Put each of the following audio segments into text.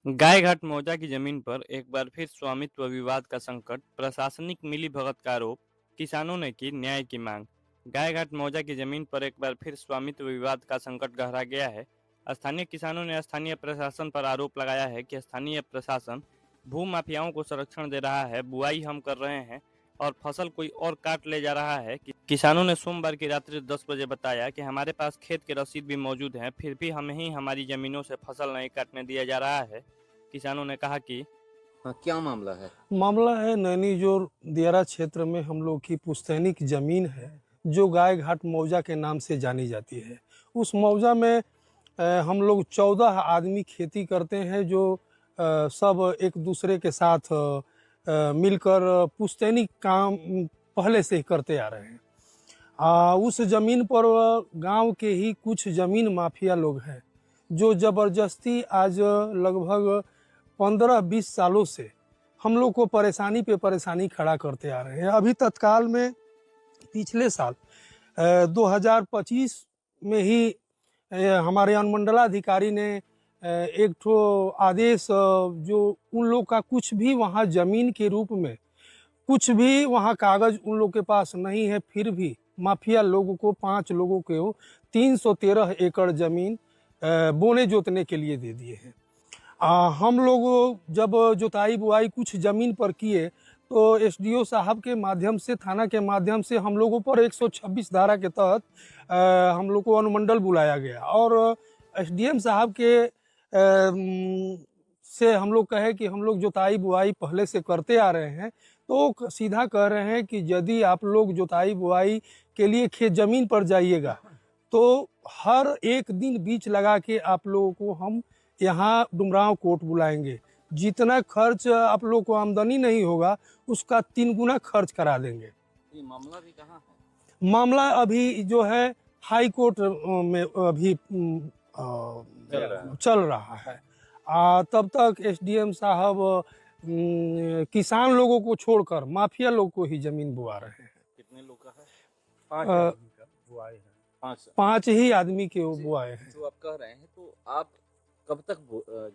गायघाट मौजा की जमीन पर एक बार फिर स्वामित्व विवाद का संकट, प्रशासनिक मिलीभगत का आरोप, किसानों ने की न्याय की मांग। गायघाट मौजा की जमीन पर एक बार फिर स्वामित्व विवाद का संकट गहरा गया है। स्थानीय किसानों ने स्थानीय प्रशासन पर आरोप लगाया है कि स्थानीय प्रशासन भू माफियाओं को संरक्षण दे रहा है, बुआई हम कर रहे हैं और फसल कोई और काट ले जा रहा है। किसानों ने सोमवार की रात्रि 10 बजे बताया कि हमारे पास खेत के रसीद भी मौजूद हैं, फिर भी हमें ही हमारी जमीनों से फसल नहीं काटने दिया जा रहा है। किसानों ने कहा कि हाँ, क्या मामला है? मामला है नैनीजोर दियारा क्षेत्र में हम लोग की पुश्तैनी की जमीन है जो गाय घाट मौजा के नाम से जानी जाती है। उस मौजा में हम लोग 14 आदमी खेती करते हैं जो सब एक दूसरे के साथ मिलकर पुश्तैनी काम पहले से ही करते आ रहे हैं। उस जमीन पर गांव के ही कुछ जमीन माफिया लोग हैं जो जबरदस्ती आज लगभग 15-20 सालों से हम लोग को परेशानी पे परेशानी खड़ा करते आ रहे हैं। अभी तत्काल में पिछले साल 2025 में ही हमारे अनुमंडलाधिकारी ने एक ठो आदेश जो उन लोग का कुछ भी वहाँ जमीन के रूप में कुछ भी वहाँ कागज उन लोग के पास नहीं है, फिर भी माफिया लोगों को 5 लोगों को 313 एकड़ जमीन बोने जोतने के लिए दे दिए हैं। हम लोग जब जुताई बुआई कुछ ज़मीन पर किए तो एसडीओ साहब के माध्यम से, थाना के माध्यम से हम लोगों पर 126 धारा के तहत हम लोग को अनुमंडल बुलाया गया और एसडीएम साहब के से हम लोग कहे कि हम लोग जुताई बुआई पहले से करते आ रहे हैं, तो सीधा कह रहे हैं कि यदि आप लोग जुताई बुआई के लिए खेत ज़मीन पर जाइएगा तो हर एक दिन बीच लगा के आप लोगों को हम यहाँ डुमरांव कोर्ट बुलाएंगे। जितना खर्च आप लोग को आमदनी नहीं होगा उसका 3 गुना खर्च करा देंगे। ये मामला भी कहाँ है? मामला अभी जो है हाई कोर्ट में अभी चल रहा है। तब तक एसडीएम साहब किसान लोगों को छोड़कर माफिया लोग को ही जमीन बुआ रहे हैं। कितने लोग का है? 5 ही आदमी के वो बुआए हैं। जो आप कह रहे हैं, तो आप कब तक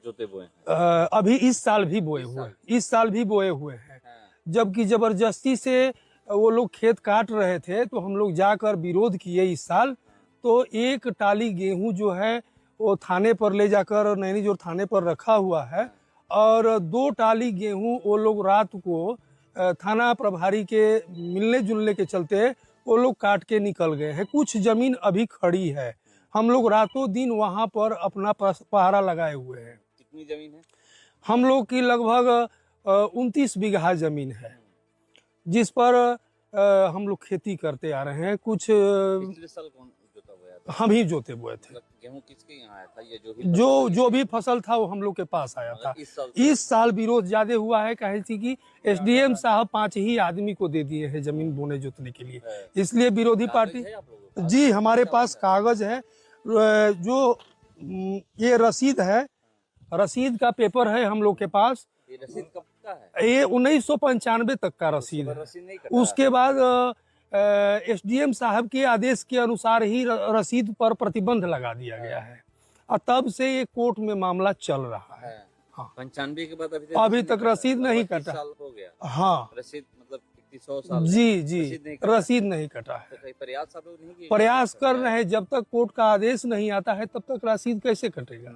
जोते बोए हैं? अभी इस साल भी बोए हुए हैं, इस साल भी बोए हुए हैं। जबकि जबरदस्ती से वो लोग खेत काट रहे थे तो हम लोग जाकर विरोध किए इस साल। तो एक टाली गेहूं जो है वो थाने पर ले जाकर नैनीजोर थाने पर रखा हुआ है और 2 टाली गेहूं वो लोग रात को थाना प्रभारी के मिलने जुलने के चलते वो लोग काट के निकल गए हैं। कुछ जमीन अभी खड़ी है, हम लोग रातों दिन वहाँ पर अपना पहरा लगाए हुए हैं। कितनी जमीन है? हम लोग की लगभग 29 बीघा जमीन है जिस पर हम लोग खेती करते आ रहे हैं। कुछ पिछले साल कौन जोता बोया था? हम ही जोते बोए थे। गेहूं किसके यहाँ आया था? ये जो भी फसल था वो हम लोग के पास आया था। इस साल विरोध ज्यादा हुआ है, कहे थी कि एसडीएम साहब 5 ही आदमी को दे दिए हैं जमीन बोने जोतने के लिए, इसलिए विरोधी पार्टी। जी, हमारे पास कागज है, जो ये रसीद है, रसीद का पेपर है हम लोग के पास। ये रसीद कब का है? ये 1995 तक का रसीद है। उसके बाद एसडीएम साहब के आदेश के अनुसार ही रसीद पर प्रतिबंध लगा दिया गया है और तब से ये कोर्ट में मामला चल रहा है। हाँ, 95 के बाद अभी तक रसीद नहीं कटा। साल हो गया। हाँ, रसीद मतलब 100 साल। जी, रसीद नहीं कटा है। तो प्रयास आप लोग नहीं किए? प्रयास कर रहे हैं, जब तक कोर्ट का आदेश नहीं आता है तब तक रसीद कैसे कटेगा।